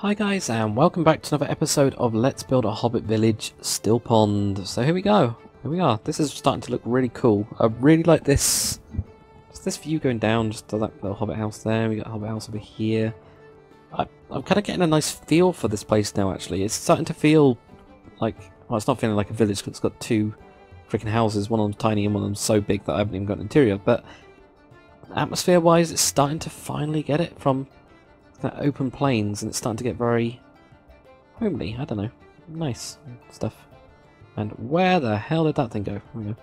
Hi guys, and welcome back to another episode of Let's Build a Hobbit Village, Stillpond. So here we go. Here we are. This is starting to look really cool. I really like this. Just this view going down, just to that little Hobbit house there. We got a Hobbit house over here. I'm kind of getting a nice feel for this place now. Actually, it's starting to feel like, well, it's not feeling like a village because it's got two freaking houses. One of them's tiny and one of them's so big that I haven't even got an interior. But atmosphere-wise, it's starting to finally get it from kind of open plains, and it's starting to get very homely. I don't know, nice stuff. And where the hell did that thing go? There we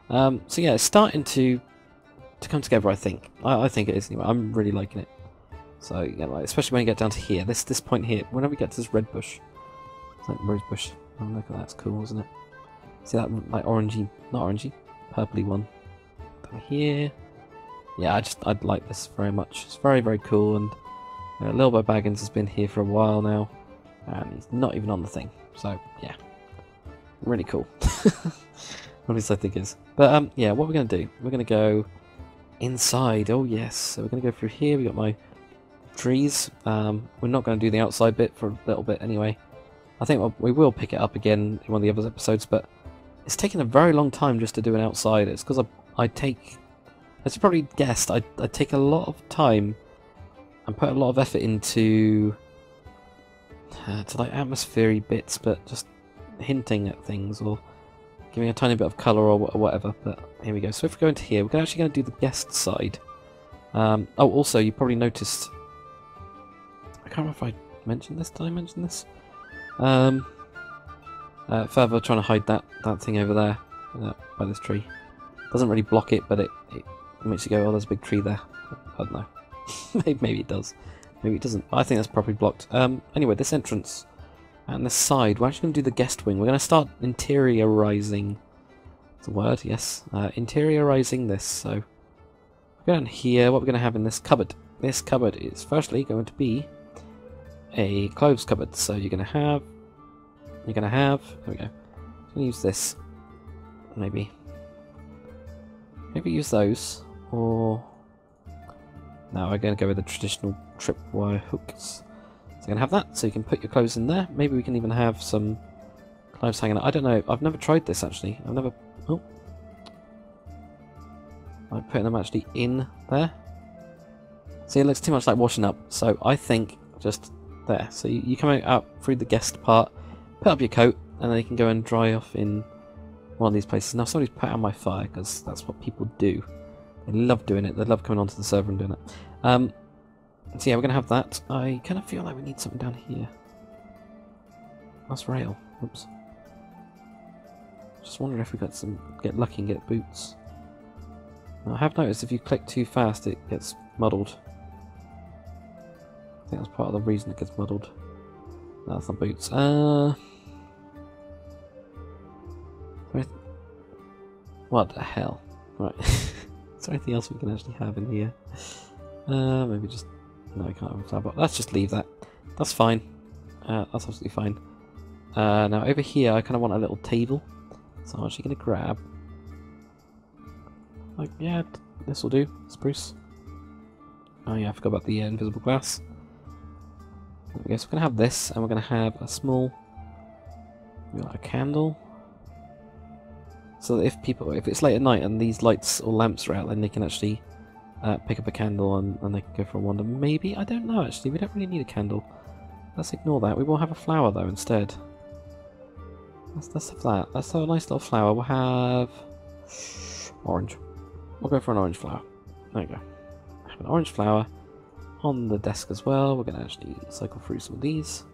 go. So yeah, it's starting to come together. I think. I think it is. Anyway, I'm really liking it. So yeah, like, especially when you get down to here, this point here. Whenever we get to this red bush, it's like rose bush. Oh, look at that! It's cool, isn't it? See that like orangey, not orangey, purpley one down here. Yeah, I like this very much. It's very, very cool. And Lil Bo Baggins has been here for a while now, and he's not even on the thing. So yeah, really cool. At least I think is. But yeah, what we're gonna do? We're gonna go inside. Oh yes, so we're gonna go through here. We got my trees. We're not gonna do the outside bit for a little bit anyway. I think we will pick it up again in one of the other episodes, but it's taken a very long time just to do an outside. It's because I take, as you probably guessed, I take a lot of time and put a lot of effort into to like atmospheric bits, but just hinting at things or giving a tiny bit of colour or whatever. But here we go. So if we go into here, we're actually going to do the guest side. Oh, also you probably noticed, I can't remember if I mentioned this. Did I mention this? Further trying to hide that thing over there by this tree. Doesn't really block it, but it makes you go, oh, there's a big tree there. I don't know. Maybe it does. Maybe it doesn't. I think that's properly blocked. Anyway, this entrance and this side, we're actually going to do the guest wing. We're going to start interiorizing. It's a word, yes. Interiorizing this. So we're going here. What we're going to have in this cupboard. This cupboard is firstly going to be a clothes cupboard. So you're going to have. There we go. I'm going to use this. Maybe use those, or no, we're going to go with the traditional tripwire hooks. So you're going to have that, so you can put your clothes in there. Maybe we can even have some clothes hanging out. I don't know. I've never tried this actually. I've never. Oh, I'm putting them actually in there. See, it looks too much like washing up. So I think just there. So you come out through the guest part, put up your coat, and then you can go and dry off in one of these places. Now somebody's put out my fire because that's what people do. They love doing it. They love coming onto the server and doing it. So yeah, we're going to have that. I kind of feel like we need something down here. That's rail. Oops. Just wondering if we get lucky and get boots. Now, I have noticed if you click too fast, it gets muddled. I think that's part of the reason it gets muddled. No, that's not boots. What the hell? Right. Is there anything else we can actually have in here? Maybe just... No, we can't have a flower pot. Let's just leave that. That's fine. That's absolutely fine. Now over here I kind of want a little table. So I'm actually going to grab... Like, yeah, this will do. Spruce. Oh yeah, I forgot about the invisible glass. There we go. So we're going to have this, and we're going to have a small... We got a candle. So that if it's late at night and these lights or lamps are out, then they can actually pick up a candle and they can go for a wander. Maybe? I don't know actually. We don't really need a candle. Let's ignore that. We will have a flower though instead. Let's have that. Let's have a nice little flower. We'll have orange. We'll go for an orange flower. There you go. Have an orange flower on the desk as well. We're going to actually cycle through some of these.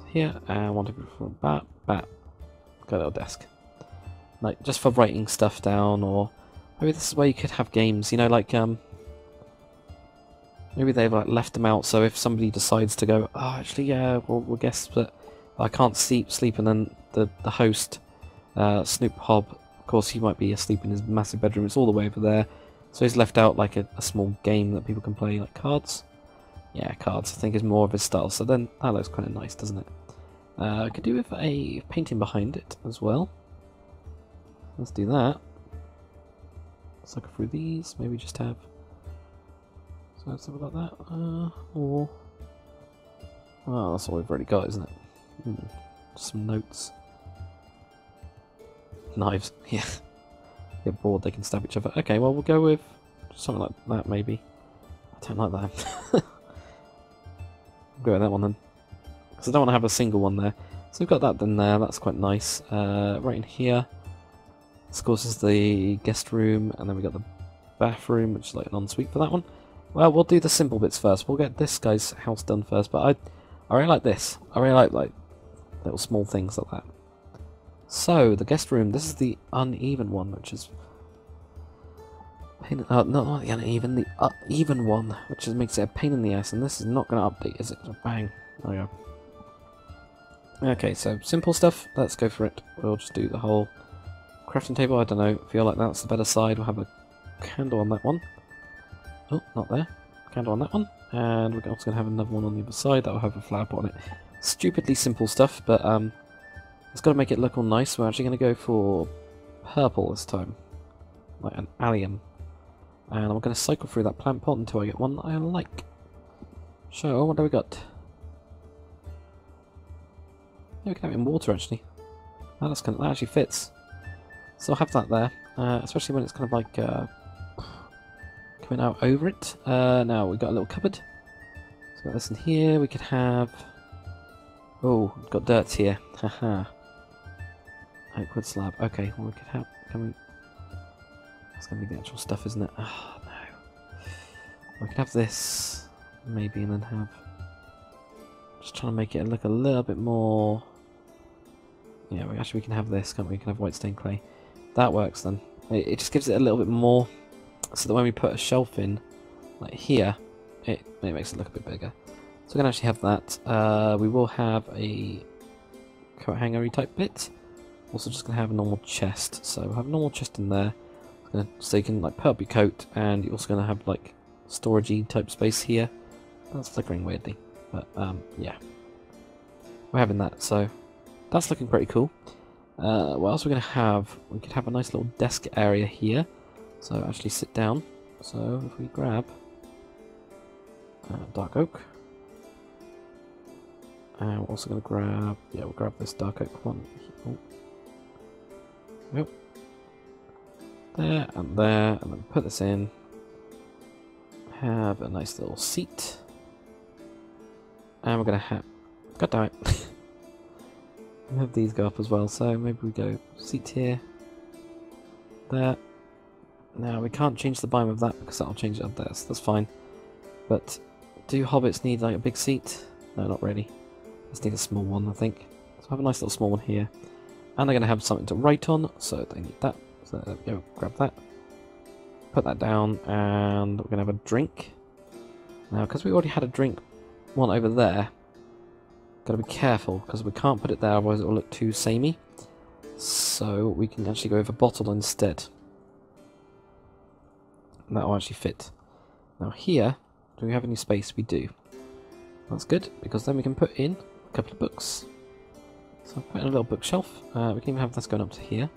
Here, and one to go for bat. Got a little desk. Like, just for writing stuff down, or maybe this is where you could have games, you know, like, maybe they've like left them out, so if somebody decides to go, oh, actually, yeah, we'll guess that I can't sleep, and then the host, Snoop Hob, of course, he might be asleep in his massive bedroom, it's all the way over there, so he's left out, like, a small game that people can play, like cards. Yeah, cards, I think, is more of his style, so then that looks kind of nice, doesn't it? I could do with a painting behind it as well. Let's do that. Let's look through these. Maybe just have something like that. Or Oh, that's all we've already got, isn't it? Some notes. Knives, yeah. Get bored, they can stab each other. Okay, well, we'll go with something like that, maybe. I don't like that. We'll go with that one then. Because I don't want to have a single one there. So we've got that then there, that's quite nice. Right in here, this, of course, is the guest room, and then we've got the bathroom, which is like an ensuite for that one. Well, we'll do the simple bits first. We'll get this guy's house done first, but I really like this. I really like little small things like that. So, the guest room, this is the uneven one, which is... not the uneven, the even one, which makes it a pain in the ass, and this is not going to update, is it? Bang. There we go. Okay, so simple stuff, let's go for it. We'll just do the whole crafting table. I don't know, feel like that's the better side. We'll have a candle on that one. Oh, not there. Candle on that one. And we're also going to have another one on the other side that will have a flower pot on it. Stupidly simple stuff, but it's got to make it look all nice. We're actually going to go for purple this time. Like an allium. And I'm going to cycle through that plant pot until I get one that I like. So, what do we got? Yeah, we can have it in water, actually. That actually fits. So I'll have that there, especially when it's kind of like coming out over it. Now we've got a little cupboard. So we've got this in here. We could have... Oh, we've got dirt here. Haha. Oak wood slab. Okay, well we could have... Can we... That's going to be the actual stuff, isn't it? Oh, no. We could have this, maybe, and then have... Just trying to make it look a little bit more... Yeah, we can have this, can't we? We can have white stained clay. That works then. It just gives it a little bit more, so that when we put a shelf in, like here, it makes it look a bit bigger. So we're going to actually have that. We will have a coat hanger-y type bit. Also just going to have a normal chest. So we'll have a normal chest in there. So you can like put up your coat, and you're also going to have like storagey type space here. That's flickering weirdly, but yeah. We're having that, so that's looking pretty cool. What else are we going to have? We could have a nice little desk area here. So actually sit down. So if we grab dark oak. And we're also going to grab... Yeah, we'll grab this dark oak one. Oh. Yep. There, and then put this in. Have a nice little seat. And we're going to have... God damn it. We'll have these go up as well, so maybe we go seat here. There. Now, we can't change the biome of that because that'll change it up there, so that's fine. But, do hobbits need like a big seat? No, not really. Just need a small one, I think. So have a nice little small one here. And they're going to have something to write on, so they need that. So there we go, grab that. Put that down, and we're going to have a drink. Now, because we already had a drink one over there, got to be careful, because we can't put it there, otherwise it will look too samey. So we can actually go with a bottle instead. And that will actually fit. Now here, do we have any space? We do. That's good, because then we can put in a couple of books. So I'll put in a little bookshelf. We can even have this going up to here.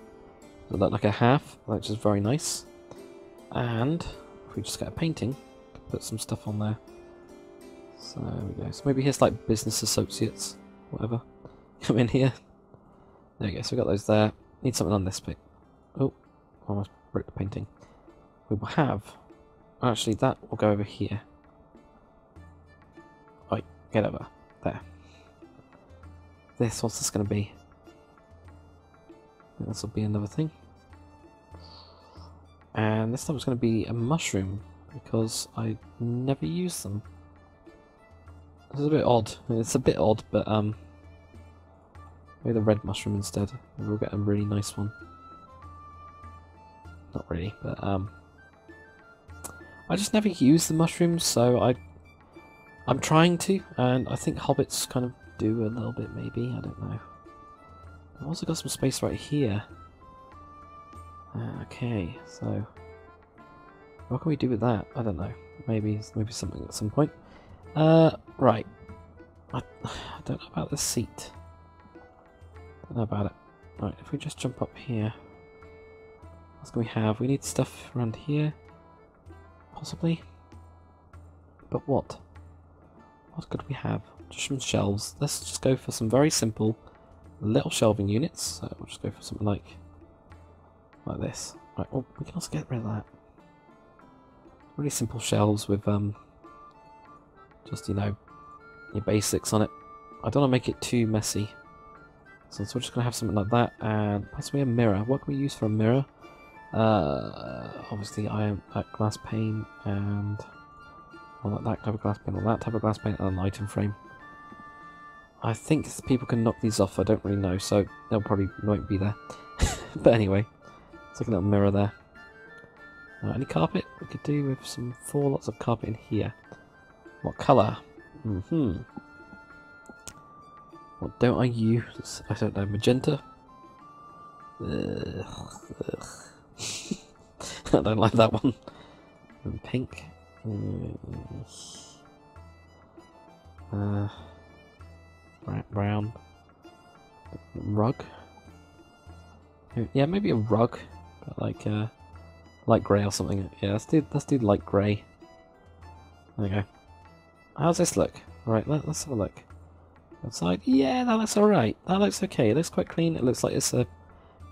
So that like a half, which is very nice. And if we just get a painting, put some stuff on there. So there we go. So maybe here's like business associates, whatever. Come in here. There we go. So we got those there. Need something on this bit. Oh, almost broke the painting. We will have. Actually, that will go over here. Right, get over there. What's this going to be? I think this will be another thing. And this time it's going to be a mushroom because I never use them. This is a bit odd. It's a bit odd, but maybe the red mushroom instead. Maybe we'll get a really nice one. Not really, but I just never use the mushrooms, so I'm trying to, and I think hobbits kind of do a little bit, maybe. I don't know. I've also got some space right here. Okay, so what can we do with that? I don't know. Maybe something at some point. Right. I don't know about the seat. Don't know about it. Right, if we just jump up here. What can we have? We need stuff around here. Possibly. But what? What could we have? Just some shelves. Let's just go for some very simple little shelving units. So we'll just go for something like this. Right, oh, we can also get rid of that. Really simple shelves with just, you know, your basics on it. I don't want to make it too messy. So we're just going to have something like that, and possibly a mirror. What can we use for a mirror? Obviously glass pane, and like that type of glass pane, or that type of glass pane, and an item frame. I think people can knock these off, I don't really know, so they'll probably won't be there. But anyway, it's like a little mirror there. Any carpet? We could do with some 4 lots of carpet in here. What colour? What don't I use? I don't know. Magenta? Ugh. I don't like that one. And pink? Brown? Rug? Yeah, maybe a rug. But like light grey or something. Yeah, let's do light grey. There we go. How's this look? Right, let's have a look. Outside, yeah, that looks alright. That looks okay. It looks quite clean. It looks like it's got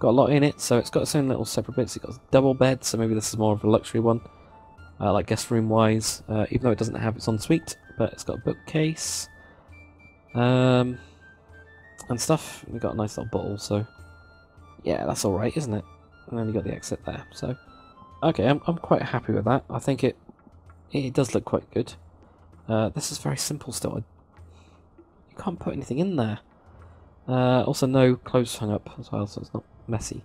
a lot in it, so it's got its own little separate bits. It's got a double bed, so maybe this is more of a luxury one, like guest room wise. Even though it doesn't have its ensuite, but it's got a bookcase, and stuff. We've got a nice little bottle, so yeah, that's alright, isn't it? And then you got the exit there. So okay, I'm quite happy with that. I think it does look quite good. This is very simple still. You can't put anything in there. Also, no clothes hung up as well, so it's not messy.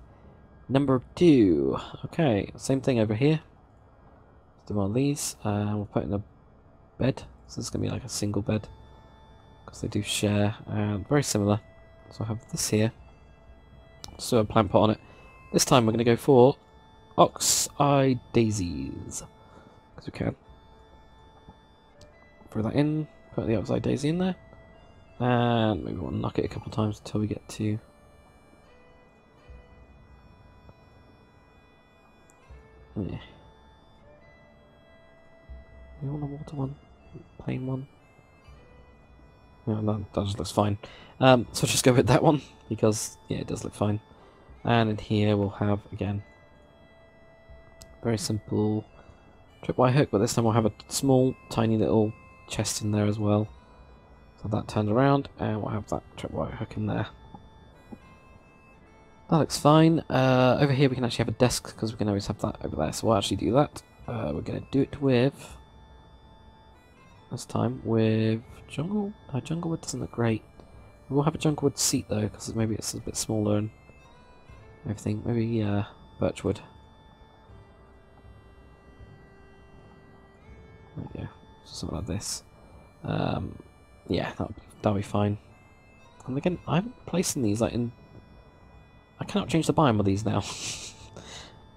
Number 2. Okay, same thing over here. Let's do one of these. We'll put in a bed. So this is going to be like a single bed, because they do share. Very similar. So I have this here. So a plant pot on it. This time we're going to go for Achaidh daisies, because we can. Throw that in. Put the Achaidh daisy in there. And maybe we'll knock it a couple of times until we get to... Yeah. You want a water one? Plain one? Yeah, that just looks fine. So just go with that one, because, yeah, it does look fine. And in here we'll have, again, very simple tripwire hook, but this time we'll have a small, tiny little chest in there as well. So that turns around, and we'll have that tripwire hook in there. That looks fine. Over here we can actually have a desk, because we can always have that over there. So we'll actually do that. We're going to do it with... This time with jungle. No, junglewood doesn't look great. We'll have a junglewood seat though, because maybe it's a bit smaller and everything. Maybe birchwood. There we go. Something like this. Yeah, that'll be fine. And again, I'm placing these like in. I cannot change the biome of these now.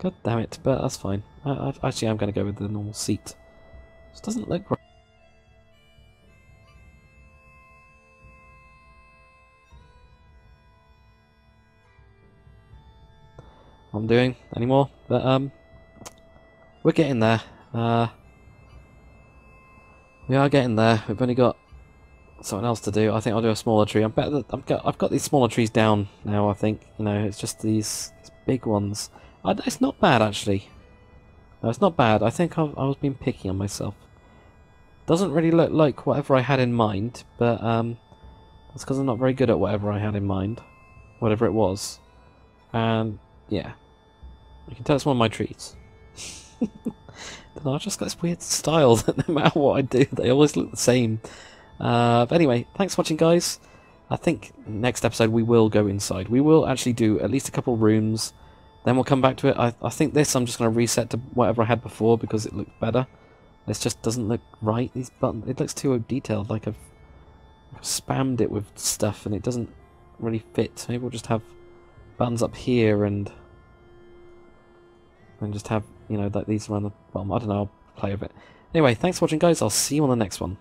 God damn it! But that's fine. Actually, I'm going to go with the normal seat. This doesn't look right. What I'm doing anymore, but we're getting there. We are getting there. We've only got something else to do. I think I'll do a smaller tree. I've got these smaller trees down now. I think, you know, it's just these big ones. It's not bad actually. No, it's not bad. I think I was being picky on myself. Doesn't really look like whatever I had in mind, but that's because I'm not very good at whatever I had in mind, whatever it was. And yeah, you can tell it's one of my trees. I've just got this weird style that no matter what I do, they always look the same. But anyway, thanks for watching, guys. I think next episode we will go inside. We will actually do at least a couple rooms, then we'll come back to it. I think this I'm just going to reset to whatever I had before because it looked better. This just doesn't look right. These buttons, it looks too detailed. Like I've spammed it with stuff and it doesn't really fit. So maybe we'll just have buttons up here and just have, you know, like these around the bottom. I don't know, I'll play with it. Anyway, thanks for watching, guys. I'll see you on the next one.